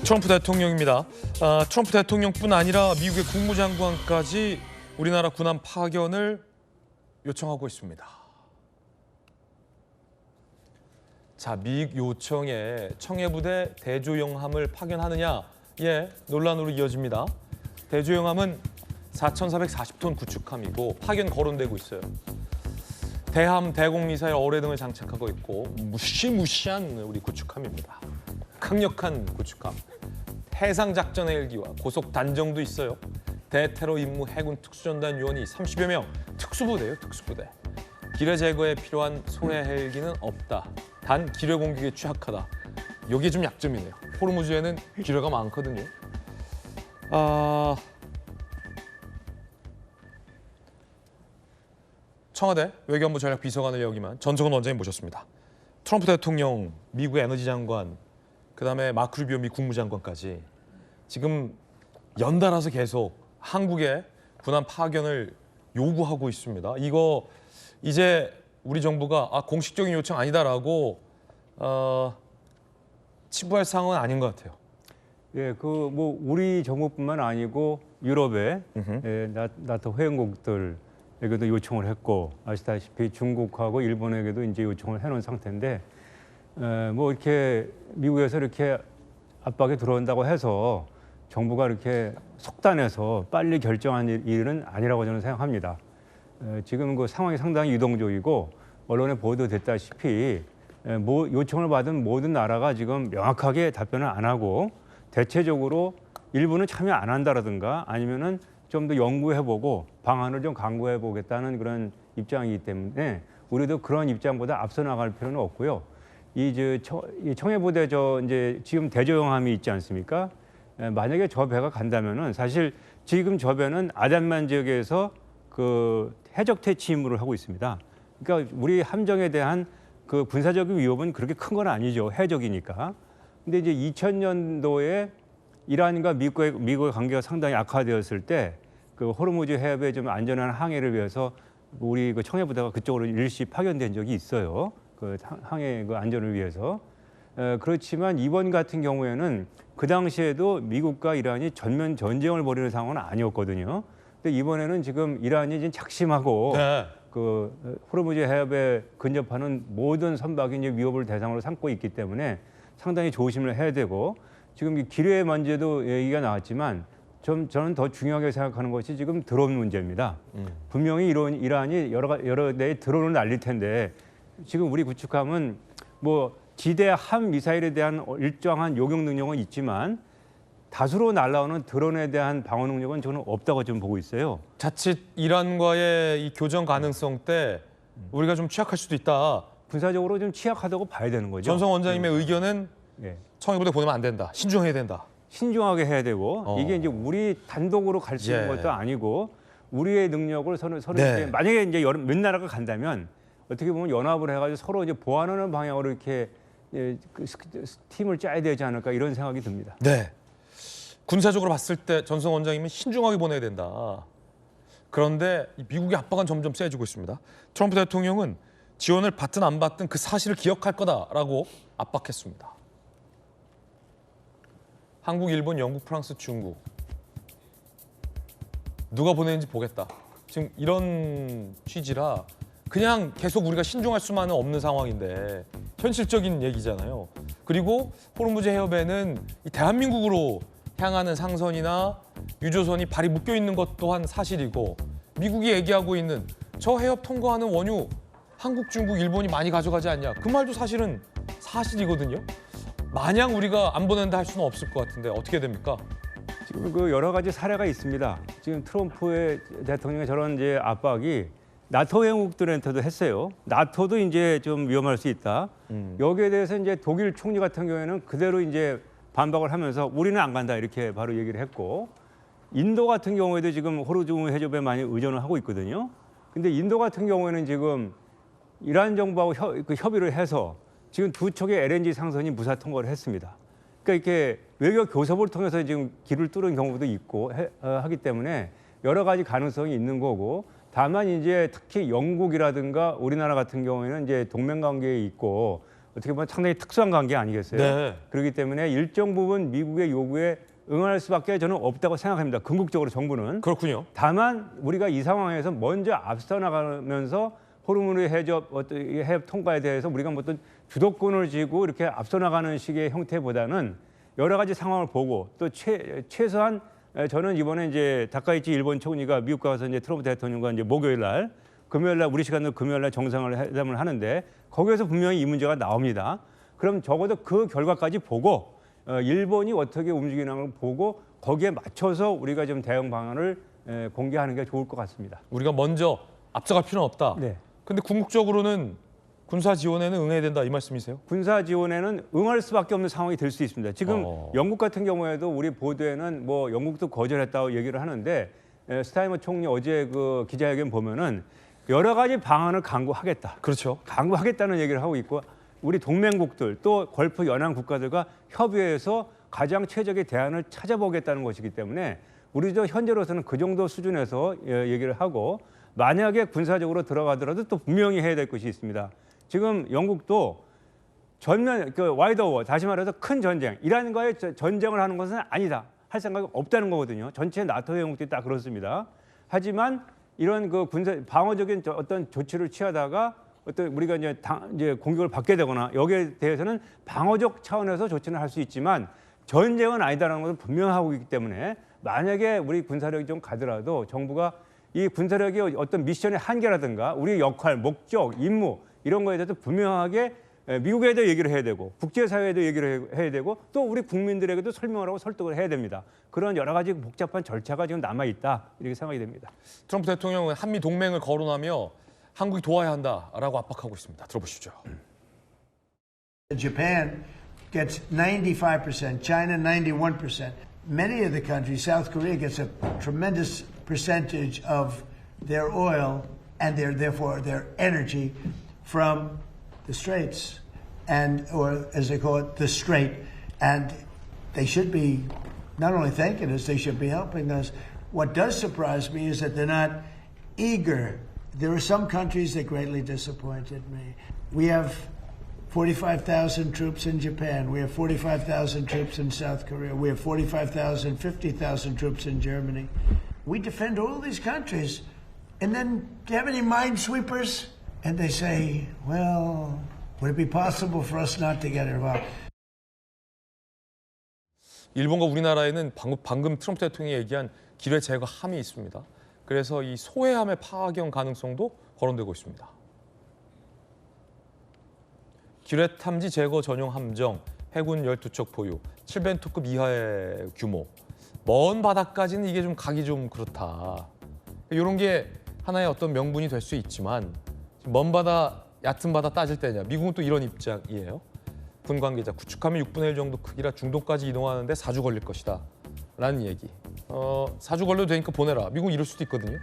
트럼프 대통령입니다. 트럼프 대통령뿐 아니라 미국의 국무장관까지 우리나라 군함 파견을 요청하고 있습니다. 자, 미 요청에 청해부대 대조영함을 파견하느냐, 논란으로 이어집니다. 대조영함은 4,440톤 구축함이고 파견 거론되고 있어요. 대함, 대공미사일, 어뢰 등을 장착하고 있고 무시무시한 우리 구축함입니다. 강력한 구축함. 해상작전 헬기와 고속 단정도 있어요. 대테러 임무 해군 특수전단 요원이 30여 명. 특수부대예요, 특수부대. 기뢰 제거에 필요한 소해 헬기는 없다. 단 기뢰 공격에 취약하다. 이게 좀 약점이네요. 호르무즈에는 기뢰가 많거든요. 청와대 외교안보 전략 비서관을 역임한 전성훈 원장님 모셨습니다. 트럼프 대통령, 미국 에너지 장관, 그다음에 마크 루비오 미 국무장관까지 지금 연달아서 계속 한국의 군함 파견을 요구하고 있습니다. 이거 이제 우리 정부가 공식적인 요청 아니다라고 치부할 상황은 아닌 것 같아요. 우리 정부뿐만 아니고 유럽의 나토 회원국들에게도 요청을 했고, 아시다시피 중국하고 일본에게도 이제 요청을 해놓은 상태인데, 이렇게 미국에서 이렇게 압박이 들어온다고 해서 정부가 이렇게 속단해서 빨리 결정한 일은 아니라고 저는 생각합니다. 지금 그 상황이 상당히 유동적이고 언론에 보도됐다시피 요청을 받은 모든 나라가 지금 명확하게 답변을 안 하고 대체적으로 일부는 참여 안 한다라든가 아니면은 좀 더 연구해보고 방안을 좀 강구해보겠다는 그런 입장이기 때문에 우리도 그런 입장보다 앞서 나갈 필요는 없고요. 이 청해부대 이제 지금 대조영함이 있지 않습니까? 만약에 저 배가 간다면은 사실 지금 저 배는 아단만 지역에서 그 해적 퇴치 임무를 하고 있습니다. 그러니까 우리 함정에 대한 그 군사적인 위협은 그렇게 큰 건 아니죠. 해적이니까. 근데 이제 2000년도에 이란과 미국의 관계가 상당히 악화되었을 때 그 호르무즈 해협의 좀 안전한 항해를 위해서 우리 그 청해부대가 그쪽으로 일시 파견된 적이 있어요. 그 항해 그 안전을 위해서. 그렇지만 이번 같은 경우에는 그 당시에도 미국과 이란이 전면 전쟁을 벌이는 상황은 아니었거든요. 근데 이번에는 지금 이란이 지금 작심하고 그 호르무즈 해협에 근접하는 모든 선박이 이제 위협을 대상으로 삼고 있기 때문에 상당히 조심을 해야 되고, 지금 기뢰 문제도 얘기가 나왔지만 저는 더 중요하게 생각하는 것이 지금 드론 문제입니다. 분명히 이란이 여러 대의 드론을 날릴 텐데 지금 우리 구축함은 지대 함 미사일에 대한 일정한 요격 능력은 있지만 다수로 날아오는 드론에 대한 방어 능력은 저는 없다고 좀 보고 있어요. 자칫 이란과의 이 교전 가능성 때 우리가 좀 취약할 수도 있다. 군사적으로 좀 취약하다고 봐야 되는 거죠. 전성 원장님의 의견은 청해부대 보내면 안 된다. 신중해야 된다. 신중하게 해야 되고 이게 이제 우리 단독으로 갈 수 있는 것도 아니고 우리의 능력을 서로 이제 만약에 이제 몇 나라가 간다면 어떻게 보면 연합을 해가지고 서로 이제 보완하는 방향으로 이렇게 팀을 짜야 되지 않을까 이런 생각이 듭니다. 네. 군사적으로 봤을 때 전성 원장님은 신중하게 보내야 된다. 그런데 미국의 압박은 점점 세지고 있습니다. 트럼프 대통령은 지원을 받든 안 받든 그 사실을 기억할 거다라고 압박했습니다. 한국, 일본, 영국, 프랑스, 중국. 누가 보내는지 보겠다. 지금 이런 취지라 그냥 계속 우리가 신중할 수만은 없는 상황인데 현실적인 얘기잖아요. 그리고 호르무즈 해협에는 이 대한민국으로 향하는 상선이나 유조선이 발이 묶여 있는 것 또한 사실이고, 미국이 얘기하고 있는 저 해협 통과하는 원유 한국, 중국, 일본이 많이 가져가지 않냐. 그 말도 사실은 사실이거든요. 마냥 우리가 안 보낸다 할 수는 없을 것 같은데 어떻게 됩니까? 지금 그 여러 가지 사례가 있습니다. 지금 트럼프의 대통령의 저런 이제 압박이 나토 회원국들한테도 했어요. 나토도 이제 좀 위험할 수 있다. 여기에 대해서 이제 독일 총리 같은 경우에는 그대로 이제 반박을 하면서 우리는 안 간다 이렇게 바로 얘기를 했고, 인도 같은 경우에도 지금 호르무즈 해협에 많이 의존을 하고 있거든요. 근데 인도 같은 경우에는 지금 이란 정부하고 협의를 해서 지금 두 척의 LNG 상선이 무사 통과를 했습니다. 그러니까 이렇게 외교 교섭을 통해서 지금 길을 뚫은 경우도 있고 하기 때문에 여러 가지 가능성이 있는 거고, 다만 이제 특히 영국이라든가 우리나라 같은 경우에는 이제 동맹 관계에 있고 어떻게 보면 상당히 특수한 관계 아니겠어요? 네. 그렇기 때문에 일정 부분 미국의 요구에 응할 수밖에 저는 없다고 생각합니다. 궁극적으로 정부는. 그렇군요. 다만 우리가 이 상황에서 먼저 앞서 나가면서 호르무즈 해협 통과에 대해서 우리가 뭐 어떤 주도권을 쥐고 이렇게 앞서 나가는 식의 형태보다는 여러 가지 상황을 보고 또 최소한 저는 이번에 이제 다카이치 일본 총리가 미국 가서 이제 트럼프 대통령과 이제 목요일 날, 금요일 날 우리 시간으로 금요일 날 정상회담을 하는데 거기에서 분명히 이 문제가 나옵니다. 그럼 적어도 그 결과까지 보고 일본이 어떻게 움직이는 걸 보고 거기에 맞춰서 우리가 좀 대응 방안을 공개하는 게 좋을 것 같습니다. 우리가 먼저 앞서갈 필요는 없다. 네. 근데 궁극적으로는 군사 지원에는 응해야 된다 이 말씀이세요? 군사 지원에는 응할 수밖에 없는 상황이 될 수 있습니다. 지금 영국 같은 경우에도 우리 보도에는 뭐 영국도 거절했다고 얘기를 하는데 스타이머 총리 어제 그 기자회견 보면은 여러 가지 방안을 강구하겠다. 그렇죠. 강구하겠다는 얘기를 하고 있고 우리 동맹국들 또 걸프 연안 국가들과 협의해서 가장 최적의 대안을 찾아보겠다는 것이기 때문에 우리도 현재로서는 그 정도 수준에서 얘기를 하고 만약에 군사적으로 들어가더라도 또 분명히 해야 될 것이 있습니다. 지금 영국도 전면 와이드 워 다시 말해서 큰 전쟁 이란과의 전쟁을 하는 것은 아니다 할 생각이 없다는 거거든요. 전체 나토 회원국들이 다 그렇습니다. 하지만 이런 그 군사 방어적인 어떤 조치를 취하다가 어떤 우리가 이제 공격을 받게 되거나 여기에 대해서는 방어적 차원에서 조치는 할 수 있지만 전쟁은 아니다라는 것을 분명하고 있기 때문에 만약에 우리 군사력이 좀 가더라도 정부가 이 군사력의 어떤 미션의 한계라든가 우리의 역할, 목적, 임무 이런 거에 대해서 분명하게 미국에도 얘기를 해야 되고 국제사회에도 얘기를 해야 되고 또 우리 국민들에게도 설명을 하고 설득을 해야 됩니다. 그런 여러 가지 복잡한 절차가 지금 남아있다 이렇게 생각이 됩니다. 트럼프 대통령은 한미 동맹을 거론하며 한국이 도와야 한다라고 압박하고 있습니다. 들어보시죠. Japan gets 95%, China 91%. Many of the countries, South Korea gets a tremendous percentage of their oil and therefore their energy from the Straits, or as they call it, the Strait. And they should be not only thanking us, they should be helping us. What does surprise me is that they're not eager. There are some countries that greatly disappointed me. We have 45,000 troops in Japan. We have 45,000 troops in South Korea. We have 45,000, 50,000 troops in Germany. We defend all these countries. And then, do you have any minesweepers? And they say, well, would it be possible for us not to get involved? 일본과 우리나라에는 방금 트럼프 대통령이 얘기한 기뢰 제거 함이 있습니다. 그래서 이 소해함의 파견 가능성도 거론되고 있습니다. 기뢰 탐지 제거 전용 함정, 해군 12척 보유, 7벤토급 이하의 규모. 먼 바다까지는 이게 좀 가기 좀 그렇다. 이런 게 하나의 어떤 명분이 될 수 있지만 먼 바다, 얕은 바다 따질 때냐. 미국은 또 이런 입장이에요. 군 관계자, 구축함이 6분의 1 정도 크기라 중동까지 이동하는데 4주 걸릴 것이다. 라는 얘기. 4주 걸려도 되니까 보내라. 미국은 이럴 수도 있거든요.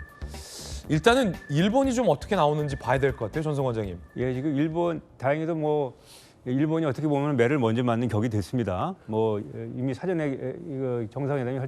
일단은 일본이 좀 어떻게 나오는지 봐야 될 것 같아요. 전성 원장님. 예, 지금 일본 다행히도 뭐 일본이 어떻게 보면 매를 먼저 맞는 격이 됐습니다. 뭐 이미 사전에 이거 정상회담이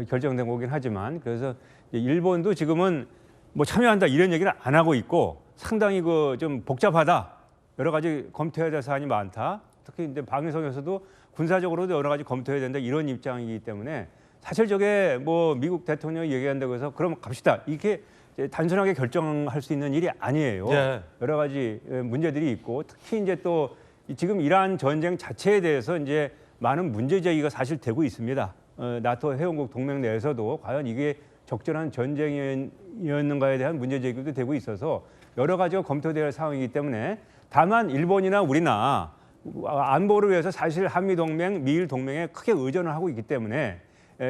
결정된 거긴 하지만 그래서 일본도 지금은 뭐 참여한다 이런 얘기를 안 하고 있고 상당히 그 좀 복잡하다. 여러 가지 검토해야 될 사안이 많다. 특히 이제 방위성에서도 군사적으로도 여러 가지 검토해야 된다 이런 입장이기 때문에 사실 저게 뭐 미국 대통령이 얘기한다고 해서 그럼 갑시다. 이렇게 단순하게 결정할 수 있는 일이 아니에요. 예. 여러 가지 문제들이 있고 특히 이제 또 지금 이란 전쟁 자체에 대해서 이제 많은 문제 제기가 사실 되고 있습니다. 나토 회원국 동맹 내에서도 과연 이게 적절한 전쟁이었는가에 대한 문제 제기도 되고 있어서 여러 가지가 검토되어야 할 상황이기 때문에 다만 일본이나 우리나 안보를 위해서 사실 한미 동맹, 미일 동맹에 크게 의존을 하고 있기 때문에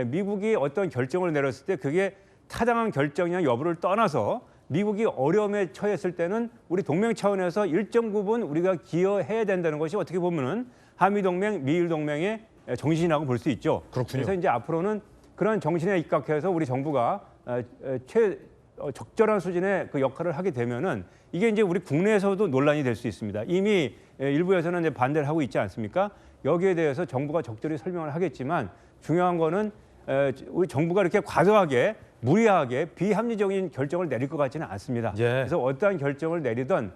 미국이 어떤 결정을 내렸을 때 그게 타당한 결정이냐 여부를 떠나서 미국이 어려움에 처했을 때는 우리 동맹 차원에서 일정 부분 우리가 기여해야 된다는 것이 어떻게 보면은 한미 동맹, 미일 동맹의 정신이라고 볼 수 있죠. 그렇군요. 그래서 이제 앞으로는 그런 정신에 입각해서 우리 정부가 적절한 수준의 그 역할을 하게 되면은 이게 이제 우리 국내에서도 논란이 될 수 있습니다. 이미 일부에서는 이제 반대를 하고 있지 않습니까? 여기에 대해서 정부가 적절히 설명을 하겠지만 중요한 거는 우리 정부가 이렇게 과도하게 무리하게 비합리적인 결정을 내릴 것 같지는 않습니다. 예. 그래서 어떠한 결정을 내리든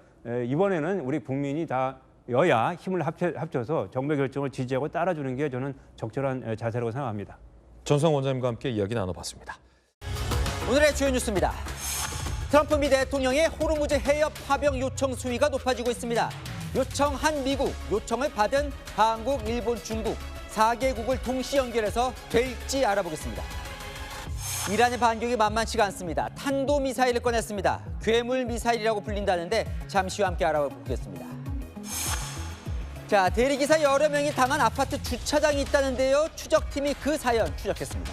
이번에는 우리 국민이 다 여야 힘을 합쳐서 정부 결정을 지지하고 따라주는 게 저는 적절한 자세라고 생각합니다. 전성 원장님과 함께 이야기 나눠봤습니다. 오늘의 주요 뉴스입니다. 트럼프 미 대통령의 호르무즈 해협 파병 요청 수위가 높아지고 있습니다. 요청한 미국, 요청을 받은 한국, 일본, 중국 4개국을 동시 연결해서 될지 알아보겠습니다. 이란의 반격이 만만치가 않습니다. 탄도미사일을 꺼냈습니다. 괴물 미사일이라고 불린다는데 잠시 후 함께 알아보겠습니다. 자, 대리기사 여러 명이 당한 아파트 주차장이 있다는데요. 추적팀이 그 사연 추적했습니다.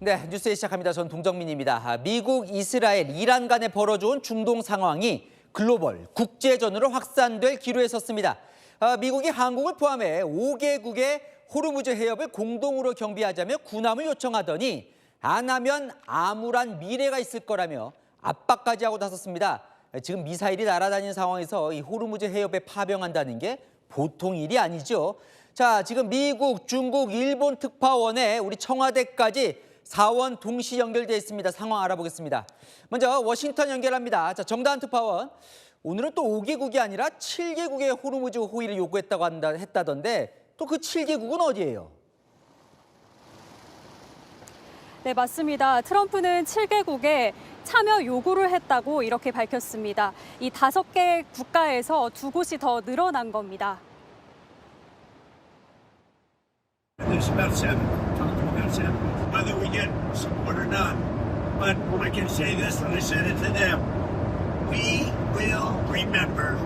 네, 뉴스에 시작합니다. 전 동정민입니다. 미국, 이스라엘, 이란 간에 벌어져온 중동 상황이 글로벌 국제전으로 확산될 기로에 섰습니다. 미국이 한국을 포함해 5개국의 호르무즈 해협을 공동으로 경비하자며 군함을 요청하더니 안 하면 암울한 미래가 있을 거라며 압박까지 하고 나섰습니다. 지금 미사일이 날아다니는 상황에서 이 호르무즈 해협에 파병한다는 게 보통 일이 아니죠. 자, 지금 미국, 중국, 일본 특파원에 우리 청와대까지 사원 동시 연결돼 있습니다. 상황 알아보겠습니다. 먼저 워싱턴 연결합니다. 자, 정다은 특파원. 오늘은 또 5개국이 아니라 7개국의 호르무즈 호의를 요구했다고 했다던데 또 그 7개국은 어디예요? 네, 맞습니다. 트럼프는 7개국에 참여 요구를 했다고 이렇게 밝혔습니다. 이 5개 국가에서 2곳이 더 늘어난 겁니다. There's about 7. Talk to about 7. Whether we get support or not. But I can say this, and I said it to them. We will remember.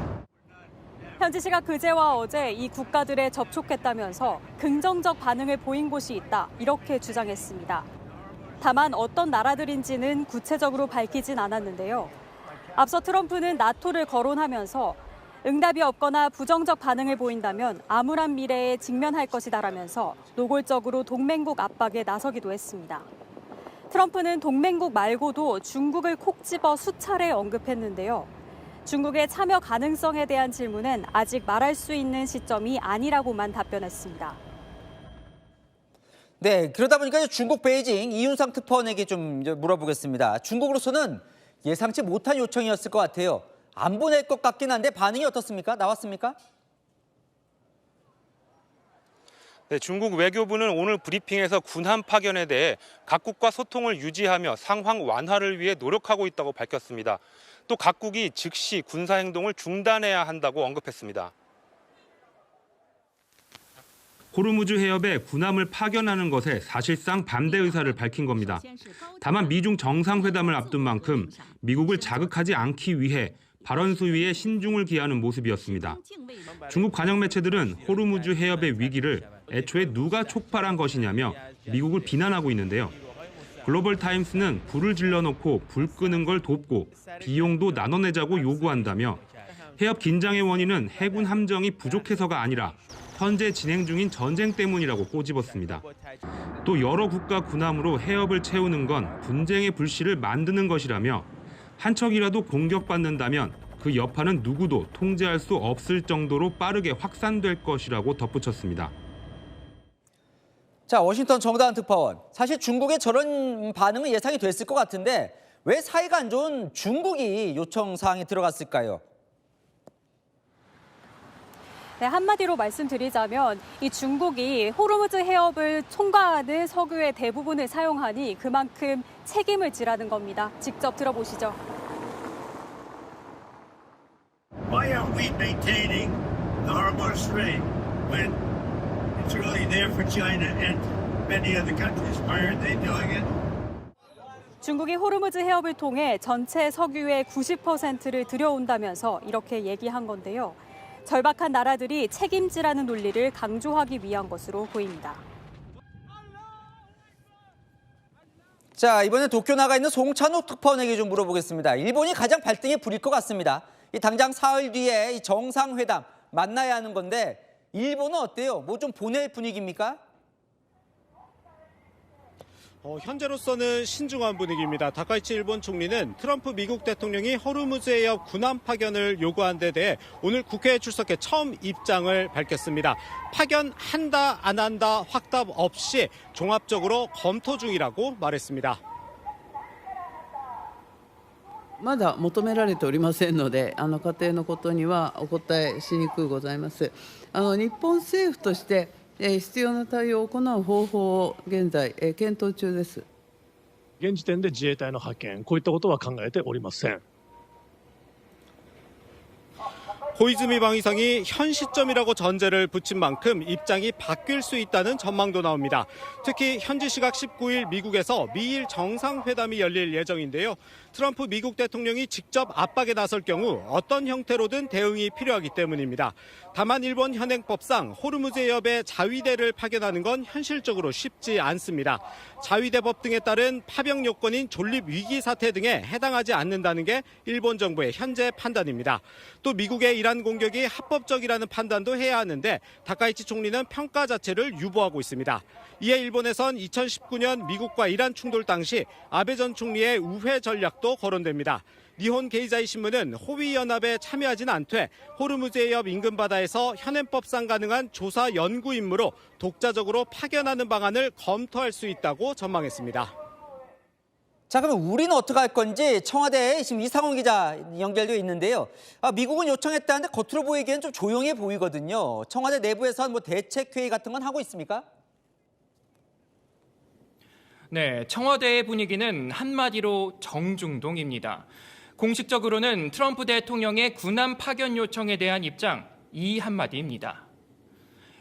현지 시각 그제와 어제 이 국가들에 접촉했다면서 긍정적 반응을 보인 곳이 있다, 이렇게 주장했습니다. 다만 어떤 나라들인지는 구체적으로 밝히진 않았는데요. 앞서 트럼프는 나토를 거론하면서 응답이 없거나 부정적 반응을 보인다면 암울한 미래에 직면할 것이다라면서 노골적으로 동맹국 압박에 나서기도 했습니다. 트럼프는 동맹국 말고도 중국을 콕 집어 수차례 언급했는데요. 중국의 참여 가능성에 대한 질문은 아직 말할 수 있는 시점이 아니라고만 답변했습니다. 네, 그러다 보니까 중국 베이징 이윤상 특파원에게 좀 물어보겠습니다. 중국으로서는 예상치 못한 요청이었을 것 같아요. 안 보낼 것 같긴 한데 반응이 어떻습니까? 나왔습니까? 네, 중국 외교부는 오늘 브리핑에서 군함 파견에 대해 각국과 소통을 유지하며 상황 완화를 위해 노력하고 있다고 밝혔습니다. 또 각국이 즉시 군사 행동을 중단해야 한다고 언급했습니다. 호르무즈 해협에 군함을 파견하는 것에 사실상 반대 의사를 밝힌 겁니다. 다만 미중 정상회담을 앞둔 만큼 미국을 자극하지 않기 위해 발언 수위에 신중을 기하는 모습이었습니다. 중국 관영 매체들은 호르무즈 해협의 위기를 애초에 누가 촉발한 것이냐며 미국을 비난하고 있는데요. 글로벌 타임스는 불을 질러놓고 불 끄는 걸 돕고 비용도 나눠내자고 요구한다며 해협 긴장의 원인은 해군 함정이 부족해서가 아니라 현재 진행 중인 전쟁 때문이라고 꼬집었습니다. 또 여러 국가 군함으로 해협을 채우는 건 분쟁의 불씨를 만드는 것이라며 한 척이라도 공격받는다면 그 여파는 누구도 통제할 수 없을 정도로 빠르게 확산될 것이라고 덧붙였습니다. 자, 워싱턴 정다은 특파원. 사실 중국의 저런 반응은 예상이 됐을 것 같은데 왜 사이가 안 좋은 중국이 요청 사항에 들어갔을까요? 네, 한마디로 말씀드리자면 이 중국이 호르무즈 해협을 통과하는 석유의 대부분을 사용하니 그만큼 책임을 지라는 겁니다. 직접 들어보시죠. Why aren't we maintaining the Hormuz Strait when it's really there for China and many other countries? Why aren't they doing it? 중국이 호르무즈 해협을 통해 전체 석유의 90%를 들여온다면서 이렇게 얘기한 건데요. 절박한 나라들이 책임지라는 논리를 강조하기 위한 것으로 보입니다. 자, 이번에 도쿄 나가 있는 송찬호 특파원에게 좀 물어보겠습니다. 일본이 가장 발등에 불일 것 같습니다. 이 당장 사흘 뒤에 이 정상회담 만나야 하는 건데 일본은 어때요? 뭐 좀 보낼 분위기입니까? 현재로서는 신중한 분위기입니다. 다카이치 일본 총리는 트럼프 미국 대통령이 호르무즈 해협 군함 파견을 요구한 데 대해 오늘 국회에 출석해 처음 입장을 밝혔습니다. 파견한다 안 한다 확답 없이 종합적으로 검토 중이라고 말했습니다. まだ求められておりませんので、仮定のことにはお答えしにくうございます。日本政府として必要な対応を行う方法を現在検討中です。現時点で自衛隊の派遣、こういったことは考えておりません。 고이즈미 방위성이 현 시점이라고 전제를 붙인 만큼 입장이 바뀔 수 있다는 전망도 나옵니다. 특히 현지 시각 19일 미국에서 미일 정상회담이 열릴 예정인데요. 트럼프 미국 대통령이 직접 압박에 나설 경우 어떤 형태로든 대응이 필요하기 때문입니다. 다만 일본 현행법상 호르무즈 해협에 자위대를 파견하는 건 현실적으로 쉽지 않습니다. 자위대법 등에 따른 파병 요건인 존립 위기 사태 등에 해당하지 않는다는 게 일본 정부의 현재 판단입니다. 또 미국의 이란 공격이 합법적이라는 판단도 해야 하는데 다카이치 총리는 평가 자체를 유보하고 있습니다. 이에 일본에선 2019년 미국과 이란 충돌 당시 아베 전 총리의 우회 전략도 거론됩니다. 니혼 게이자이 신문은 호위 연합에 참여하진 않되 호르무즈 해협 인근 바다에서 현행법상 가능한 조사 연구 임무로 독자적으로 파견하는 방안을 검토할 수 있다고 전망했습니다. 자, 그럼 우리는 어떻게 할 건지 청와대에 지금 이상훈 기자 연결되어 있는데요. 미국은 요청했다는데 겉으로 보이기엔 좀 조용해 보이거든요. 청와대 내부에서는 뭐 대책회의 같은 건 하고 있습니까? 네, 청와대의 분위기는 한마디로 정중동입니다. 공식적으로는 트럼프 대통령의 군함 파견 요청에 대한 입장 이 한마디입니다.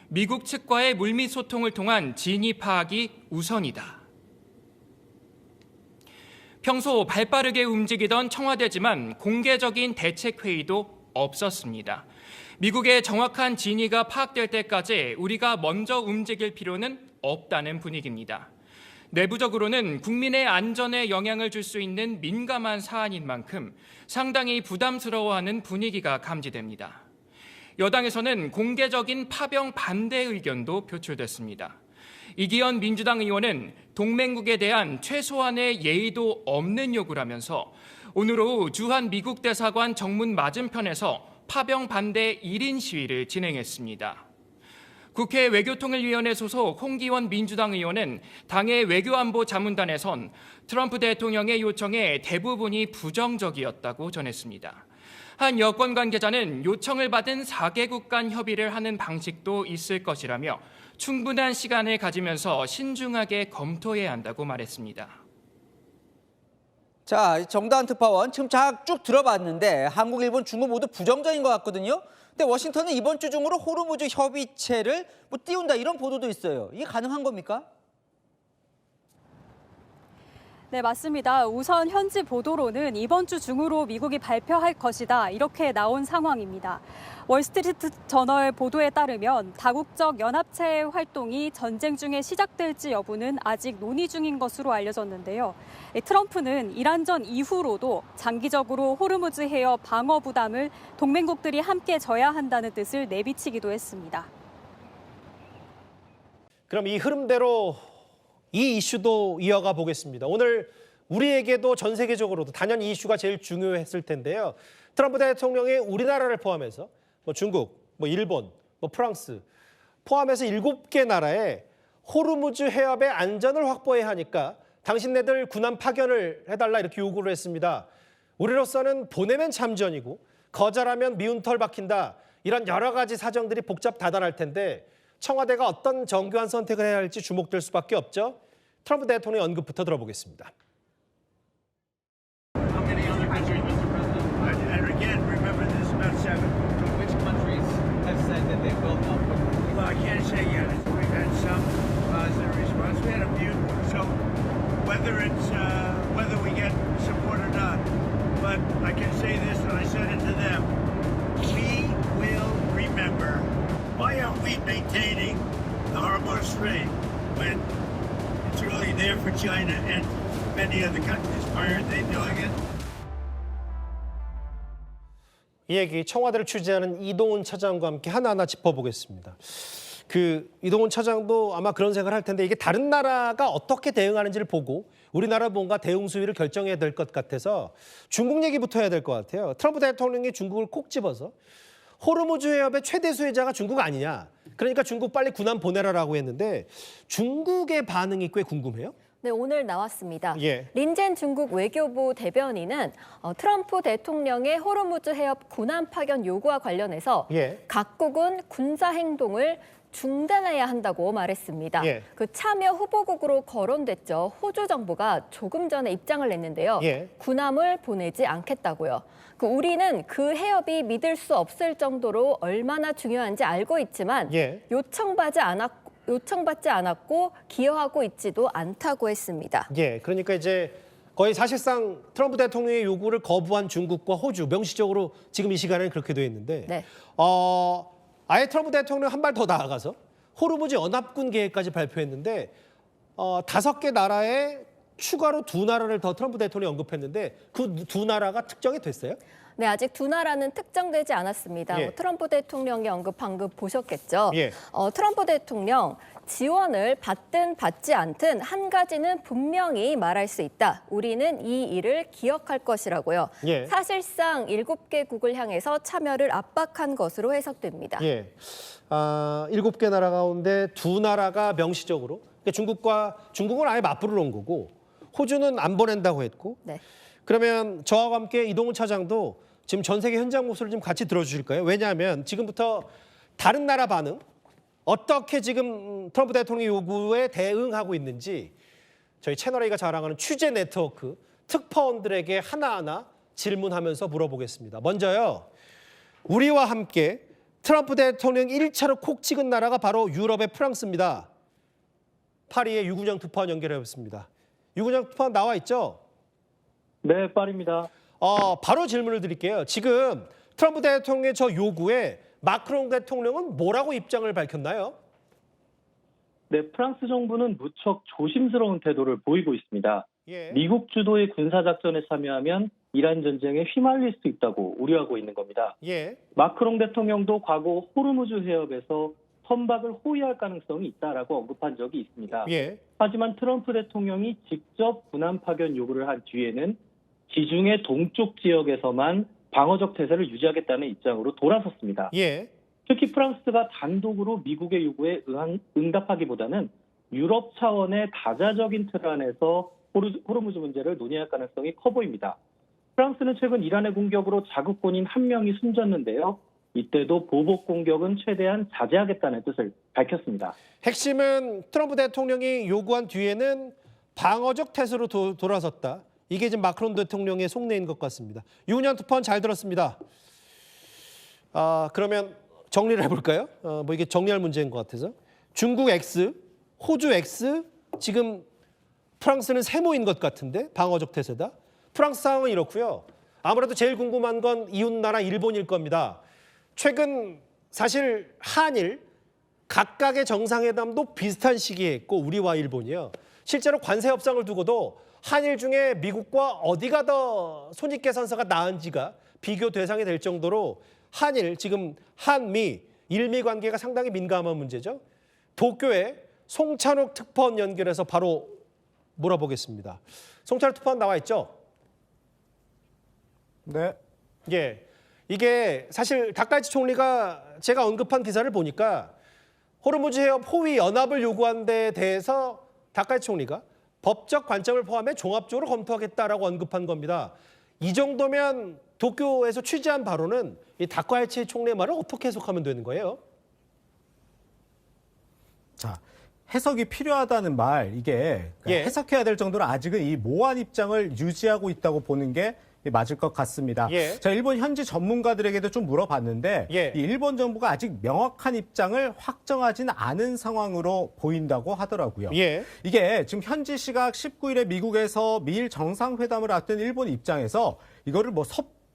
미국 측과의 물밑 소통을 통한 진위 파악이 우선이다. 평소 발빠르게 움직이던 청와대지만 공개적인 대책 회의도 없었습니다. 미국의 정확한 진위가 파악될 때까지 우리가 먼저 움직일 필요는 없다는 분위기입니다. 내부적으로는 국민의 안전에 영향을 줄 수 있는 민감한 사안인 만큼 상당히 부담스러워하는 분위기가 감지됩니다. 여당에서는 공개적인 파병 반대 의견도 표출됐습니다. 이기현 민주당 의원은 동맹국에 대한 최소한의 예의도 없는 요구를 하면서 오늘 오후 주한 미국 대사관 정문 맞은편에서 파병 반대 1인 시위를 진행했습니다. 국회 외교통일위원회 소속 홍기원 민주당 의원은 당의 외교안보 자문단에선 트럼프 대통령의 요청에 대부분이 부정적이었다고 전했습니다. 한 여권 관계자는 요청을 받은 4개국 간 협의를 하는 방식도 있을 것이라며 충분한 시간을 가지면서 신중하게 검토해야 한다고 말했습니다. 자, 정다은 특파원 지금 쭉 들어봤는데 한국, 일본, 중국 모두 부정적인 것 같거든요. 근데 워싱턴은 이번 주 중으로 호르무즈 협의체를 띄운다 이런 보도도 있어요. 이게 가능한 겁니까? 네, 맞습니다. 우선 현지 보도로는 이번 주 중으로 미국이 발표할 것이다 이렇게 나온 상황입니다. 월스트리트 저널 보도에 따르면 다국적 연합체의 활동이 전쟁 중에 시작될지 여부는 아직 논의 중인 것으로 알려졌는데요. 트럼프는 이란전 이후로도 장기적으로 호르무즈 해협 방어 부담을 동맹국들이 함께 져야 한다는 뜻을 내비치기도 했습니다. 그럼 이 흐름대로 이 이슈도 이어가 보겠습니다. 오늘 우리에게도 전 세계적으로도 단연 이 이슈가 제일 중요했을 텐데요. 트럼프 대통령이 우리나라를 포함해서 중국, 일본, 프랑스 포함해서 7개 나라에 호르무즈 해협의 안전을 확보해야 하니까 당신네들 군함 파견을 해달라 이렇게 요구를 했습니다. 우리로서는 보내면 참전이고 거절하면 미운 털 박힌다. 이런 여러 가지 사정들이 복잡 다단할 텐데 청와대가 어떤 정교한 선택을 해야 할지 주목될 수밖에 없죠. 트럼프 대통령의 언급부터 들어보겠습니다. Well, I can't say yet. We've had some positive response. We had a few. So whether we get support or not, but I can say this, and I said it to them. We will remember. Why aren't we maintaining the Hormuz Strait when it's really there for China and many other countries? Why aren't they doing it? 이 얘기 청와대를 취재하는 이동훈 차장과 함께 하나하나 짚어보겠습니다. 이동훈 차장도 아마 그런 생각을 할 텐데 이게 다른 나라가 어떻게 대응하는지를 보고 우리나라 뭔가 대응 수위를 결정해야 될 것 같아서 중국 얘기부터 해야 될 것 같아요. 트럼프 대통령이 중국을 콕 집어서 호르무즈 해협의 최대 수혜자가 중국 아니냐. 그러니까 중국 빨리 군함 보내라라고 했는데 중국의 반응이 꽤 궁금해요. 네, 오늘 나왔습니다. 예. 린젠 중국 외교부 대변인은 트럼프 대통령의 호르무즈 해협 군함 파견 요구와 관련해서 예. 각국은 군사 행동을 중단해야 한다고 말했습니다. 예. 그 참여 후보국으로 거론됐죠. 호주 정부가 조금 전에 입장을 냈는데요. 예. 군함을 보내지 않겠다고요. 우리는 그 해협이 믿을 수 없을 정도로 얼마나 중요한지 알고 있지만 예. 요청받지 않았고 기여하고 있지도 않다고 했습니다. 예, 그러니까 이제 거의 사실상 트럼프 대통령의 요구를 거부한 중국과 호주 명시적으로 지금 이 시간에는 그렇게 돼 있는데 네. 아예 트럼프 대통령 한 발 더 나아가서 호르무즈 연합군 계획까지 발표했는데 5개 나라에 추가로 2나라를 더 트럼프 대통령이 언급했는데 그 2나라가 특정이 됐어요? 네, 아직 2나라는 특정되지 않았습니다. 예. 트럼프 대통령이 언급한 거 보셨겠죠? 예. 트럼프 대통령 지원을 받든 받지 않든 한 가지는 분명히 말할 수 있다. 우리는 이 일을 기억할 것이라고요. 예. 사실상 7개국을 향해서 참여를 압박한 것으로 해석됩니다. 예. 7개 나라 가운데 2나라가 명시적으로 그러니까 중국은 아예 맞불을 놓은 거고 호주는 안 보낸다고 했고 네. 그러면 저와 함께 이동훈 차장도 지금 전 세계 현장 모습을 좀 같이 들어주실까요? 왜냐하면 지금부터 다른 나라 반응 어떻게 지금 트럼프 대통령의 요구에 대응하고 있는지 저희 채널A가 자랑하는 취재 네트워크 특파원들에게 하나하나 질문하면서 물어보겠습니다. 먼저요. 우리와 함께 트럼프 대통령 1차로 콕 찍은 나라가 바로 유럽의 프랑스입니다. 파리의 유구정 특파원 연결해봤습니다. 유구정 특파원 나와 있죠? 네, 파리입니다. 바로 질문을 드릴게요. 지금 트럼프 대통령의 저 요구에 마크롱 대통령은 뭐라고 입장을 밝혔나요? 네, 프랑스 정부는 무척 조심스러운 태도를 보이고 있습니다. 예. 미국 주도의 군사작전에 참여하면 이란 전쟁에 휘말릴 수 있다고 우려하고 있는 겁니다. 예. 마크롱 대통령도 과거 호르무즈 해협에서 선박을 호위할 가능성이 있다라고 언급한 적이 있습니다. 예. 하지만 트럼프 대통령이 직접 군함 파견 요구를 한 뒤에는 지중해 동쪽 지역에서만 방어적 태세를 유지하겠다는 입장으로 돌아섰습니다. 예. 특히 프랑스가 단독으로 미국의 요구에 응답하기보다는 유럽 차원의 다자적인 틀 안에서 호르무즈 문제를 논의할 가능성이 커 보입니다. 프랑스는 최근 이란의 공격으로 자국군인 1명이 숨졌는데요. 이때도 보복 공격은 최대한 자제하겠다는 뜻을 밝혔습니다. 핵심은 트럼프 대통령이 요구한 뒤에는 방어적 태세로 돌아섰다. 이게 지금 마크롱 대통령의 속내인 것 같습니다. 유은현 특파원 잘 들었습니다. 그러면 정리를 해볼까요? 이게 정리할 문제인 것 같아서. 중국 X, 호주 X, 지금 프랑스는 세모인 것 같은데 방어적 태세다. 프랑스 상황은 이렇고요. 아무래도 제일 궁금한 건 이웃나라 일본일 겁니다. 최근 사실 한일 각각의 정상회담도 비슷한 시기에 했고 우리와 일본이요. 실제로 관세 협상을 두고도 한일 중에 미국과 어디가 더 손익계산서가 나은지가 비교 대상이 될 정도로 한일, 지금 한미, 일미 관계가 상당히 민감한 문제죠. 도쿄에 송찬욱 특파원 연결해서 바로 물어보겠습니다. 송찬욱 특파원 나와 있죠? 네. 예. 이게 사실 다카이치 총리가 제가 언급한 기사를 보니까 호르무즈 해협 호위 연합을 요구한 데에 대해서 다카이치 총리가 법적 관점을 포함해 종합적으로 검토하겠다라고 언급한 겁니다. 이 정도면 도쿄에서 취재한 바로는 이 다카이치 총리의 말을 어떻게 해석하면 되는 거예요? 자, 해석이 필요하다는 말, 이게 예. 해석해야 될 정도로 아직은 이 모호한 입장을 유지하고 있다고 보는 게 맞을 것 같습니다. 예. 자, 일본 현지 전문가들에게도 좀 물어봤는데 예. 이 일본 정부가 아직 명확한 입장을 확정하지는 않은 상황으로 보인다고 하더라고요. 예. 이게 지금 현지 시각 19일에 미국에서 미일 정상회담을 앞둔 일본 입장에서 이거를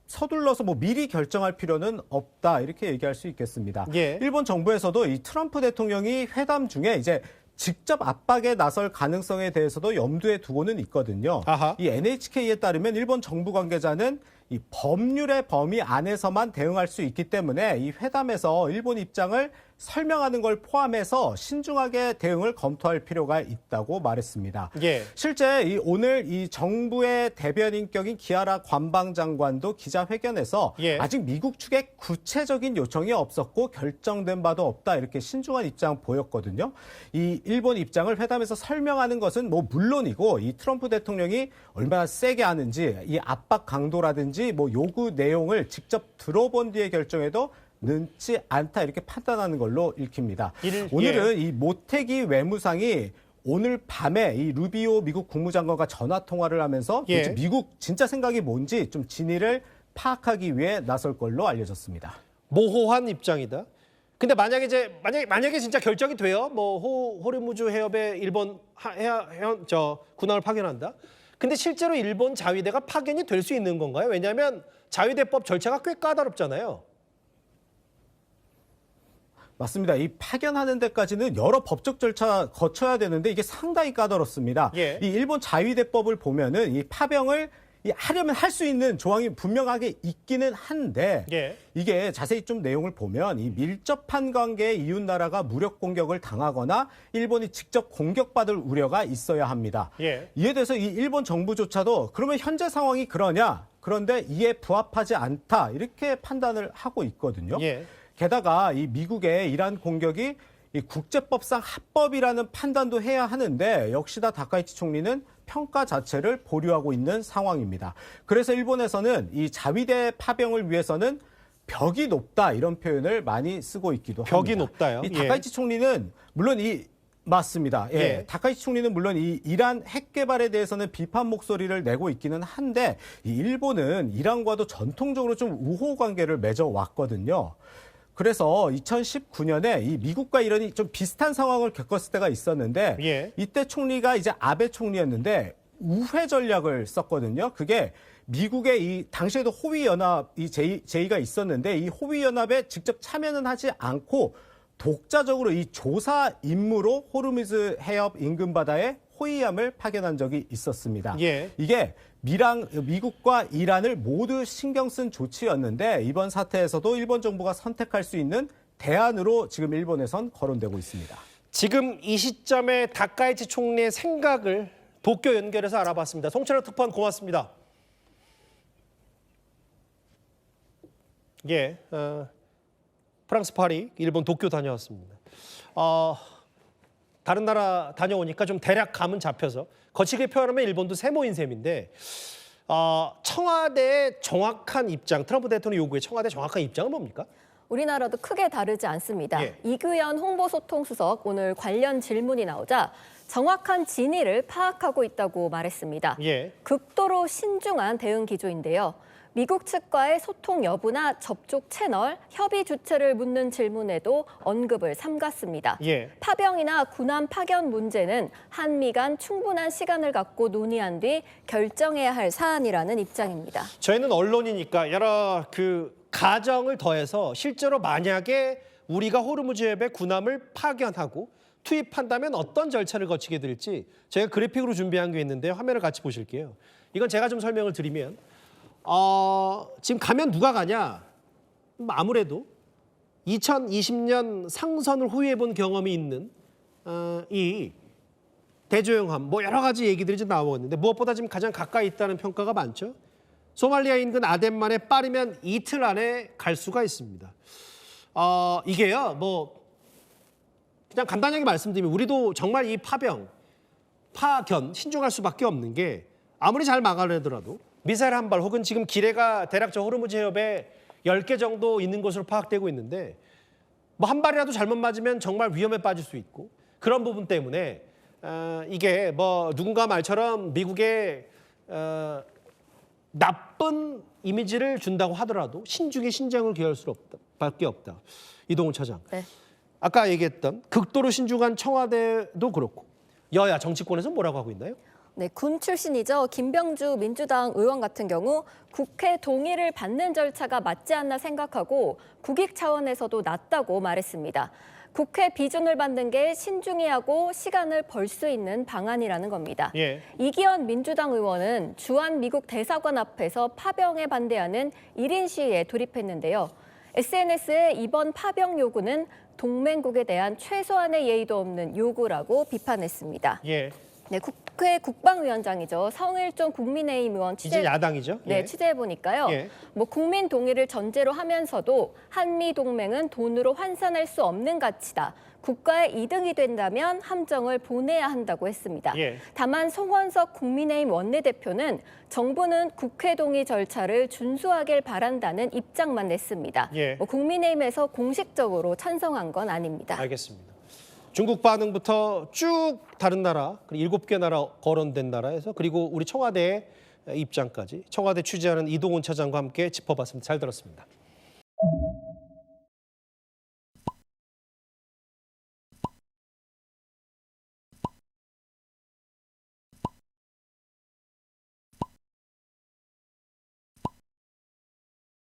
서둘러서 미리 결정할 필요는 없다 이렇게 얘기할 수 있겠습니다. 예. 일본 정부에서도 이 트럼프 대통령이 회담 중에 이제 직접 압박에 나설 가능성에 대해서도 염두에 두고는 있거든요. 아하. 이 NHK에 따르면 일본 정부 관계자는 이 법률의 범위 안에서만 대응할 수 있기 때문에 이 회담에서 일본 입장을 설명하는 걸 포함해서 신중하게 대응을 검토할 필요가 있다고 말했습니다. 예. 실제 오늘 이 정부의 대변인격인 기아라 관방장관도 기자회견에서 예. 아직 미국 측에 구체적인 요청이 없었고 결정된 바도 없다 이렇게 신중한 입장 보였거든요. 이 일본 입장을 회담에서 설명하는 것은 뭐 물론이고 이 트럼프 대통령이 얼마나 세게 하는지 이 압박 강도라든지 뭐 요구 내용을 직접 들어본 뒤에 결정해도 늦지 않다 이렇게 판단하는 걸로 읽힙니다. 오늘은 이 모태기 외무상이 오늘 밤에 이 루비오 미국 국무장관과 전화 통화를 하면서 도대체 미국 진짜 생각이 뭔지 좀 진위를 파악하기 위해 나설 걸로 알려졌습니다. 모호한 입장이다. 근데 만약에 진짜 결정이 돼요. 뭐 호르무즈 해협에 일본 군함을 파견한다. 근데 실제로 일본 자위대가 파견이 될 수 있는 건가요? 왜냐하면 자위대법 절차가 꽤 까다롭잖아요. 맞습니다. 이 파견하는 데까지는 여러 법적 절차 거쳐야 되는데 이게 상당히 까다롭습니다. 예. 이 일본 자위대법을 보면은 이 파병을 하려면 할 수 있는 조항이 분명하게 있기는 한데 예. 이게 자세히 좀 내용을 보면 이 밀접한 관계의 이웃 나라가 무력 공격을 당하거나 일본이 직접 공격받을 우려가 있어야 합니다. 예. 이에 대해서 이 일본 정부조차도 그러면 현재 상황이 그러냐? 그런데 이에 부합하지 않다. 이렇게 판단을 하고 있거든요. 예. 게다가 이 미국의 이란 공격이 이 국제법상 합법이라는 판단도 해야 하는데 역시나 다카이치 총리는 평가 자체를 보류하고 있는 상황입니다. 그래서 일본에서는 이 자위대 파병을 위해서는 벽이 높다 이런 표현을 많이 쓰고 있기도 합니다. 벽이 높다요? 이 다카이치 총리는 물론 맞습니다. 예. 다카이치 총리는 물론 이 이란 핵 개발에 대해서는 비판 목소리를 내고 있기는 한데 이 일본은 이란과도 전통적으로 좀 우호 관계를 맺어 왔거든요. 그래서 2019년에 이 미국과 이란이 좀 비슷한 상황을 겪었을 때가 있었는데 이때 총리가 이제 아베 총리였는데 우회 전략을 썼거든요. 그게 미국의 이 당시에도 호위 연합 이 제의가 있었는데 이 호위 연합에 직접 참여는 하지 않고 독자적으로 이 조사 임무로 호르무즈 해협 인근 바다에 호위함을 파견한 적이 있었습니다. 이게 미국과 이란을 모두 신경 쓴 조치였는데 이번 사태에서도 일본 정부가 선택할 수 있는 대안으로 지금 일본에선 거론되고 있습니다. 지금 이 시점에 다카이치 총리의 생각을 도쿄 연결해서 알아봤습니다. 송철호 특파원 고맙습니다. 프랑스 파리, 일본 도쿄 다녀왔습니다. 다른 나라 다녀오니까 좀 대략 감은 잡혀서 거칠게 표현하면 일본도 세모인 셈인데 청와대의 정확한 입장, 트럼프 대통령 요구의 청와대 정확한 입장은 뭡니까? 우리나라도 크게 다르지 않습니다. 이규현 홍보소통수석 오늘 관련 질문이 나오자 정확한 진위를 파악하고 있다고 말했습니다. 극도로 신중한 대응 기조인데요. 미국 측과의 소통 여부나 접촉 채널, 협의 주체를 묻는 질문에도 언급을 삼갔습니다. 파병이나 군함 파견 문제는 한미 간 충분한 시간을 갖고 논의한 뒤 결정해야 할 사안이라는 입장입니다. 저희는 언론이니까 여러 가정을 더해서 실제로 만약에 우리가 호르무즈 해협에 군함을 파견하고 투입한다면 어떤 절차를 거치게 될지 제가 그래픽으로 준비한 게 있는데 화면을 같이 보실게요. 이건 제가 좀 설명을 드리면 지금 가면 누가 가냐? 아무래도 2020년 상선을 호위해본 경험이 있는 이 대조영함, 뭐 여러 가지 얘기들이 좀 나오는데 무엇보다 지금 가장 가까이 있다는 평가가 많죠. 소말리아 인근 아덴만에 빠르면 이틀 안에 갈 수가 있습니다. 이게요, 뭐 그냥 간단하게 말씀드리면 우리도 정말 이 파견 신중할 수밖에 없는 게 아무리 잘 막아내더라도 미사일 한 발 혹은 지금 기뢰가 대략 저 호르무즈 해협에 10개 정도 있는 것으로 파악되고 있는데 뭐 한 발이라도 잘못 맞으면 정말 위험에 빠질 수 있고 그런 부분 때문에 이게 뭐 누군가 말처럼 미국의 나쁜 이미지를 준다고 하더라도 신중히 신장을 기할 수밖에 없다. 이동훈 차장. 아까 얘기했던 극도로 신중한 청와대도 그렇고 여야 정치권에서 뭐라고 하고 있나요? 네, 군 출신이죠. 김병주 민주당 의원 같은 경우 국회 동의를 받는 절차가 맞지 않나 생각하고 국익 차원에서도 낫다고 말했습니다. 국회 비준을 받는 게 신중히 하고 시간을 벌 수 있는 방안이라는 겁니다. 이기현 민주당 의원은 주한 미국 대사관 앞에서 파병에 반대하는 1인 시위에 돌입했는데요. SNS의 이번 파병 요구는 동맹국에 대한 최소한의 예의도 없는 요구라고 비판했습니다. 예. 네, 국회 국방위원장이죠. 성일종 국민의힘 의원 이제 야당이죠. 네, 예. 취재해 보니까요. 예. 뭐 국민 동의를 전제로 하면서도 한미 동맹은 돈으로 환산할 수 없는 가치다. 국가의 이득이 된다면 함정을 보내야 한다고 했습니다. 예. 다만 송원석 국민의힘 원내대표는 정부는 국회 동의 절차를 준수하길 바란다는 입장만 냈습니다. 예. 뭐 국민의힘에서 공식적으로 찬성한 건 아닙니다. 알겠습니다. 중국 반응부터 쭉 다른 나라, 그리고 7개 나라 거론된 나라에서 그리고 우리 청와대의 입장까지 청와대 취재하는 이동훈 차장과 함께 짚어봤습니다. 잘 들었습니다.